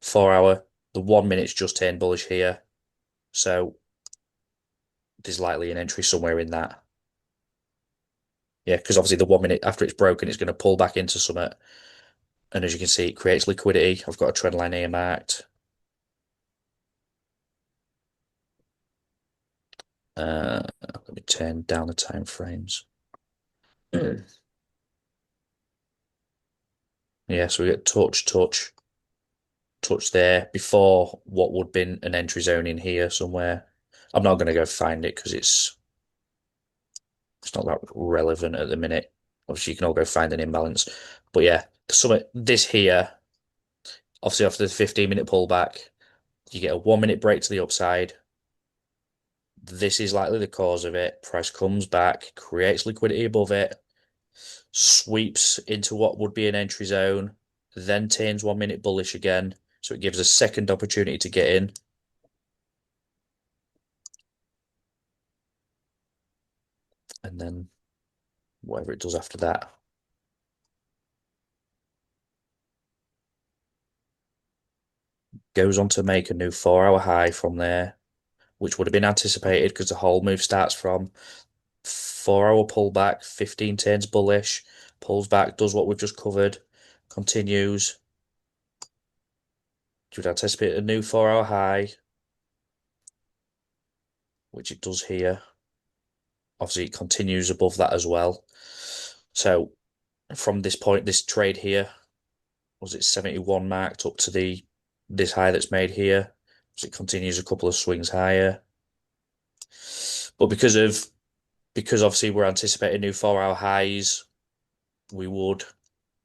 4 hour. The 1 minute's just turned bullish here. So there's likely an entry somewhere in that. Yeah, because obviously the 1 minute after it's broken, it's going to pull back into summit. And as you can see, it creates liquidity. I've got a trend line here marked. Let me turn down the time frames. Yeah, so we get touch, touch, touch there before what would have been an entry zone in here somewhere. I'm not going to go find it because it's not that relevant at the minute. Obviously, you can all go find an imbalance. But yeah, the summit, this here, obviously after the 15-minute pullback, you get a 1 minute break to the upside. This is likely the cause of it. Price comes back, creates liquidity above it, sweeps into what would be an entry zone, then turns 1 minute bullish again. So it gives a second opportunity to get in. And then whatever it does after that. Goes on to make a new 4 hour high from there, which would have been anticipated because the whole move starts from 4 hour pullback, 15 turns bullish, pulls back, does what we've just covered, continues. You would anticipate a new 4 hour high, which it does here. Obviously, it continues above that as well. So from this point, this trade here, was it 71 marked up to the this high that's made here? So it continues a couple of swings higher. But because obviously we're anticipating new 4 hour highs, we would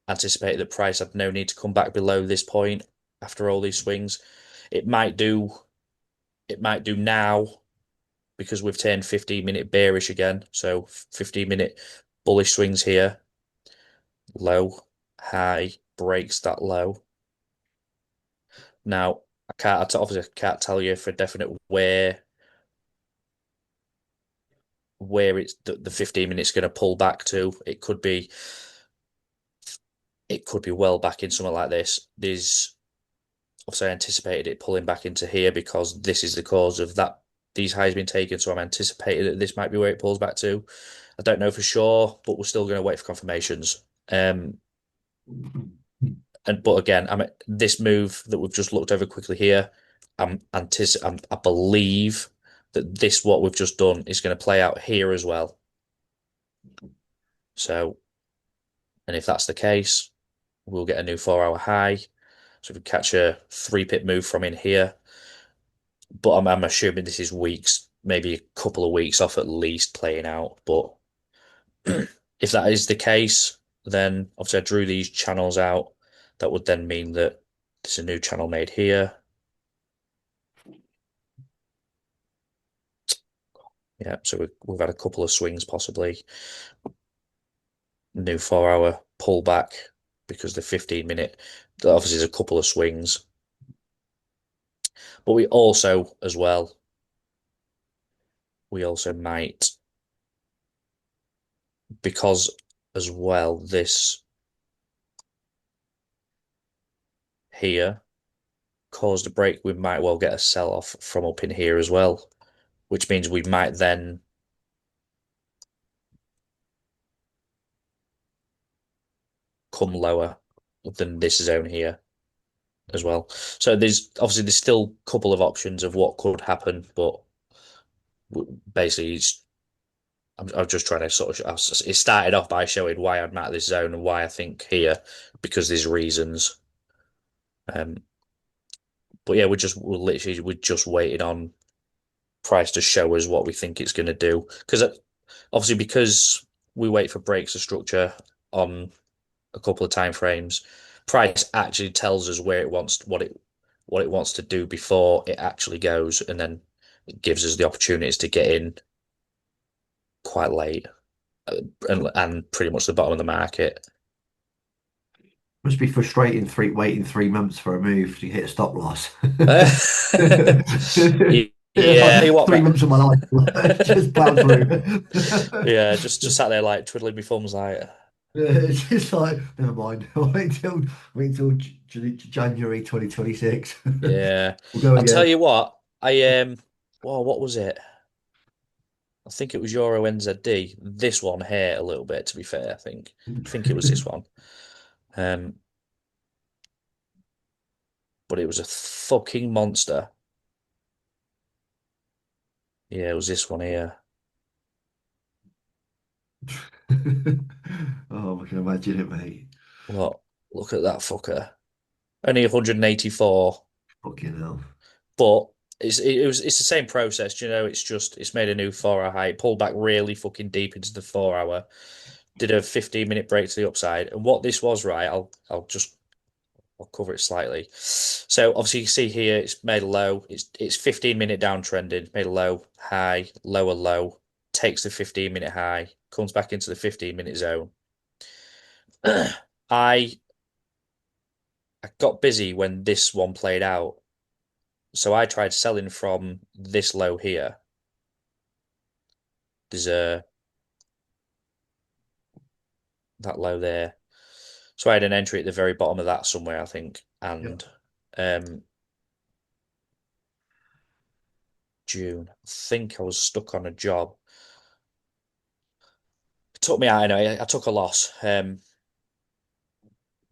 anticipate that price had no need to come back below this point after all these swings. It might do it might do now because we've turned 15-minute bearish again. So 15-minute bullish swings here. Low, high, breaks that low. Now, obviously I can't tell you for definite where it's the 15 minutes going to pull back to. It could be well back in something like this. There's obviously I anticipated it pulling back into here because this is the cause of that these highs been taken. So I'm anticipating that this might be where it pulls back to. I don't know for sure, but we're still going to wait for confirmations. But again, this move that we've just looked over quickly here. I believe that this what we've just done is going to play out here as well. So, and if that's the case, we'll get a new 4 hour high. So if we catch a 3 pip move from in here, but I'm assuming this is weeks, maybe a couple of weeks off at least playing out. But if that is the case, then obviously I drew these channels out. That would then mean that there's a new channel made here. Yeah, so we've had a couple of swings possibly. New 4 hour pullback because the 15-minute, obviously there's a couple of swings. But we also, as well, we also might, because as well, this here caused a break, we might well get a sell-off from up in here as well, which means we might then come lower than this zone here as well. So there's still a couple of options of what could happen, but basically I'm just trying to sort of. It started off by showing why I'd marked this zone and why I think here because there's reasons. Um, but yeah, we're just waiting on price to show us what we think it's going to do. Because obviously, because we wait for breaks of structure on a couple of time frames, price actually tells us where it wants what it wants to do before it actually goes, and then it gives us the opportunities to get in quite late and pretty much the bottom of the market. Must be frustrating waiting 3 months for a move to hit a stop loss. Uh, It's yeah, like what, 3 months of my life just plowed through. yeah, just sat there like twiddling my thumbs, like, It's just like, never mind. Wait until January 2026. yeah. We'll go I'll tell again. you what, well, what was it? I think it was Euro NZD. This one here a little bit, to be fair, I think. I think it was this one. Um, but it was a fucking monster. Yeah, it was this one here. Oh, I can imagine it, mate. Look, look at that fucker. Only 184, Fucking hell. but it's the same process, you know. It's just it's made a new 4 hour high, pulled back really fucking deep into the 4 hour, did a 15-minute break to the upside, and what this was, right? I'll cover it slightly. So obviously you can see here it's made a low. It's 15-minute downtrending, made a low, high, lower low, takes the 15-minute high, comes back into the 15-minute zone. I I got busy when this one played out. So I tried selling from this low here. There's a that low there. So I had an entry at the very bottom of that somewhere, I think. Yep. And June, I think I was stuck on a job. It took me out, I know, I took a loss.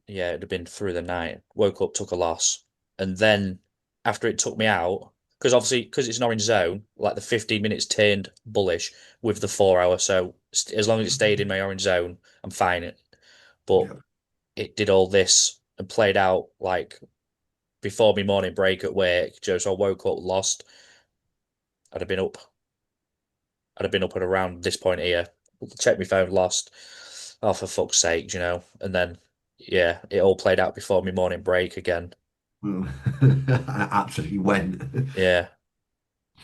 Yeah, it'd have been through the night. Woke up, took a loss. And then after it took me out, because obviously, because it's an orange zone, like the 15 minutes turned bullish with the 4 hour. So as long as it stayed in my orange zone, I'm fine. But Yep. it did all this and played out like before my morning break at work. So I woke up lost. I'd have been up. I'd have been up at around this point here. Check my phone, lost. Oh, for fuck's sake, you know. And then, yeah, it all played out before my morning break again. Mm. I absolutely went. Yeah,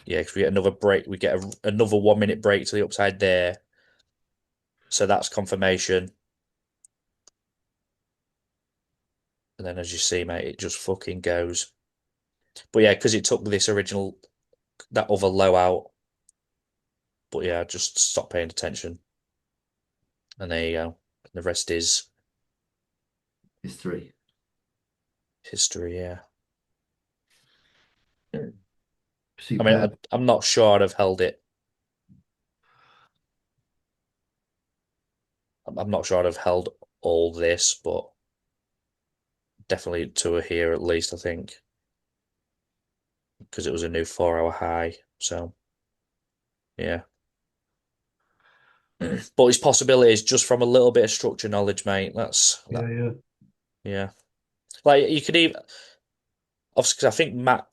yeah, because we get another break. We get another 1 minute break to the upside there. So that's confirmation. And then, as you see, mate, it just fucking goes. But yeah, because it took this original, that other low out. But yeah, just stop paying attention. And there you go. The rest is History. history, yeah. I mean, Superb. I'm not sure I'd have held it. I'm not sure I'd have held all this, but definitely to a here at least, I think, because it was a new 4 hour high. So yeah. But it's possibilities just from a little bit of structure knowledge, mate. That's Yeah, that, yeah. yeah. Like you could even obviously, 'cause I think Matt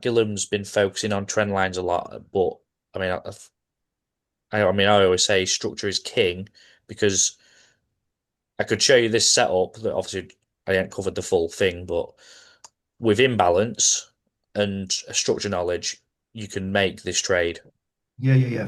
Gillum's been focusing on trend lines a lot, but I mean, I always say structure is king because I could show you this setup that obviously I ain't covered the full thing, but with imbalance and a structure knowledge, you can make this trade. Yeah, yeah, yeah.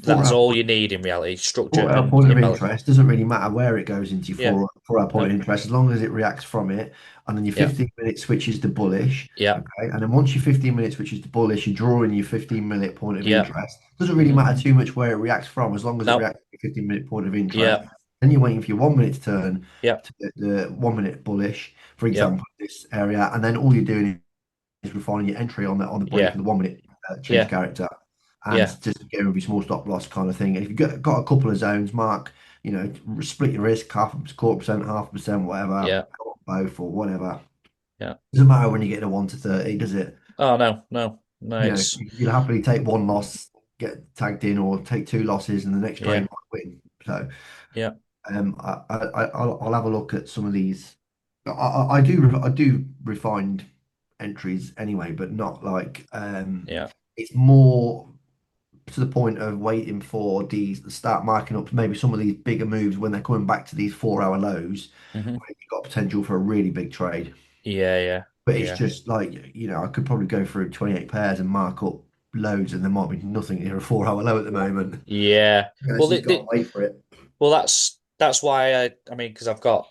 Four That's hour all you need in reality, structure 4 hour and point of imbalance. interest doesn't really matter where it goes into your Yeah, 4 hour point no, of interest as long as it reacts from it, and then your yeah, 15 minute switches to bullish. yeah, Okay, and then once your 15 minute switches to bullish, you draw in your 15-minute point of yeah. interest. Doesn't really Hmm. matter too much where it reacts from as long as it No, reacts to your 15-minute point of interest. yeah, Then you're waiting for your 1 minute to turn yeah, to the 1 minute bullish, for yeah, example, this area, and then all you're doing is refining your entry on the break yeah, of the 1 minute change yeah, character, and yeah, just get with your small stop loss kind of thing. And if you've got a couple of zones, mark, split your risk, half a quarter percent, half a percent, whatever, yeah, both or whatever. yeah. Doesn't matter when you get a 1 to 30, does it? Oh no, no, no. It's You'll happily take one loss, get tagged in, or take two losses, and the next trade yeah, might win. So yeah, I'll have a look at some of these. I do refined entries anyway, but not like yeah. it's more to the point of waiting for these to start marking up maybe some of these bigger moves when they're coming back to these 4 hour lows Hmm. where you've got potential for a really big trade. Yeah, yeah, But it's yeah, just like, I could probably go through 28 pairs and mark up loads, and there might be nothing near a 4 hour low at the moment. yeah. Yes, Well, you just got to wait for it. well, that's why I mean, because I've got.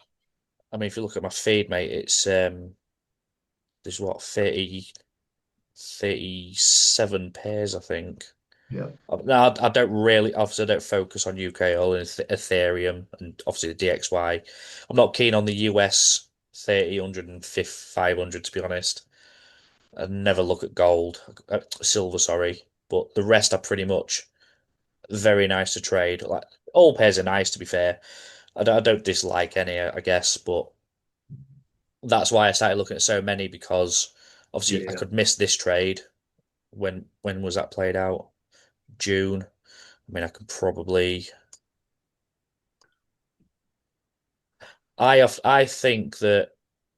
I mean, if you look at my feed, mate, it's there's what 37 pairs, I think. Yeah. No, I don't really, obviously, I don't focus on UK oil and Ethereum and obviously the DXY. I'm not keen on the US 30, 100, and 500, to be honest. I never look at gold, silver, sorry, but the rest are pretty much. very nice to trade. Like all pairs are nice, to be fair. I don't dislike any, I guess, but that's why I started looking at so many because obviously I Yeah. could miss this trade. When was that played out? June. I mean, I could probably. I think that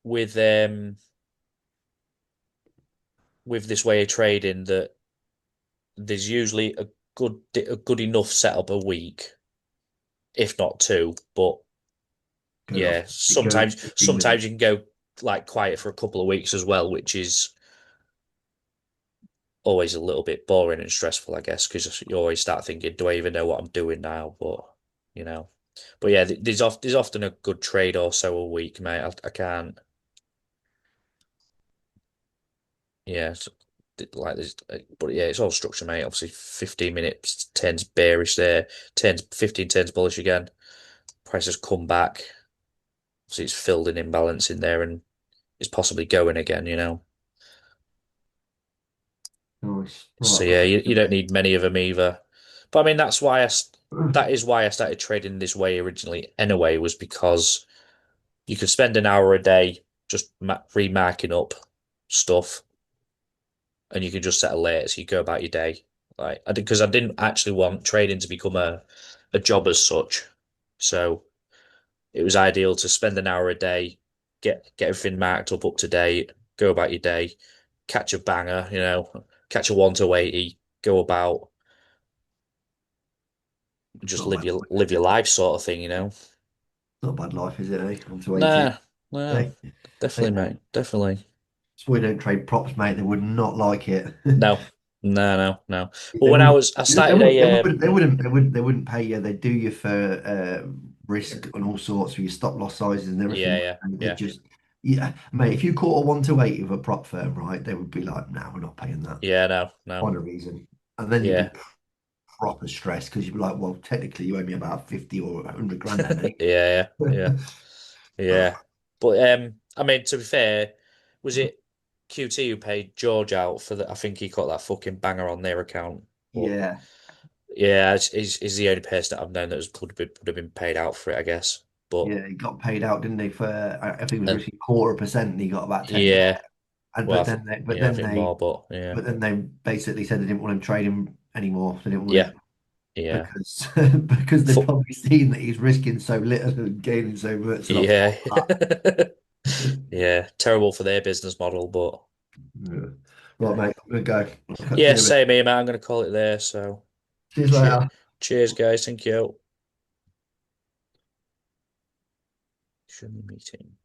with with this way of trading that there's usually a good enough setup a week, if not two. But Go off. yeah, Go sometimes 15 sometimes minutes. you can go like quiet for a couple of weeks as well, which is always a little bit boring and stressful, I guess, because you always start thinking, do I even know what I'm doing now? But you know, but yeah, there's often a good trade or so a week, mate. I can't, yeah, like there's, but yeah, it's all structure, mate. Obviously, 15 minutes turns bearish there, turns 15 turns bullish again. Price has come back. Obviously, it's filled an imbalance in there and it's possibly going again, you know. Nice. Right, So I'll yeah, see you you, don't mate. need many of them either. But I mean, that is why I started trading this way originally. Anyway, was because you could spend an hour a day just remarking up stuff, and you can just set a late so you go about your day. Like I did because I didn't actually want trading to become a job as such. So it was ideal to spend an hour a day, get everything marked up to date, go about your day, catch a banger, catch a 1 to 80, go about, It's just not a bad life, live is your it? life sort of thing, you know. Not a bad life, is it, eh? I'm to 80. Nah, nah, Hey, hey, definitely, mate, definitely. that's why we don't trade props, mate. They would not like it. No, no, no, no. But They when wouldn't. I They started wouldn't. They a wouldn't. They wouldn't. They wouldn't. They wouldn't pay you. They do you for risk and all sorts for your stop loss sizes and everything. yeah, yeah, And they yeah, just, yeah, mate. If you caught a 1 to 8 of a prop firm, right, they would be like, "No, we're not paying that." yeah, no, no, Find a reason, and then you'd yeah, be proper stressed because you'd be like, "Well, technically, you owe me about 50 or 100 grand then, yeah, eh?" yeah, yeah, yeah. But I mean, to be fair, was it QT who paid George out for that? I think he got that fucking banger on their account. But Yeah, yeah, he's the only person that I've known that would have been paid out for it, I guess. But yeah. He got paid out, didn't he? For I think he was uh, risking 1/4%, and he got about 10 grand. yeah, And well, but then they, but yeah, I then think they more, but yeah, But then they basically said they didn't want him trading anymore. They didn't want yeah, him yeah, because because they've Fu probably seen that he's risking so little and gaining so much. And I yeah, thought, yeah. Terrible for their business model, but yeah. Right, mate, I'm gonna go. I'll catch you yeah, in a bit. same here, man. I'm gonna call it there. So, See you cheers, later. cheers, guys. Thank you. Show me meeting.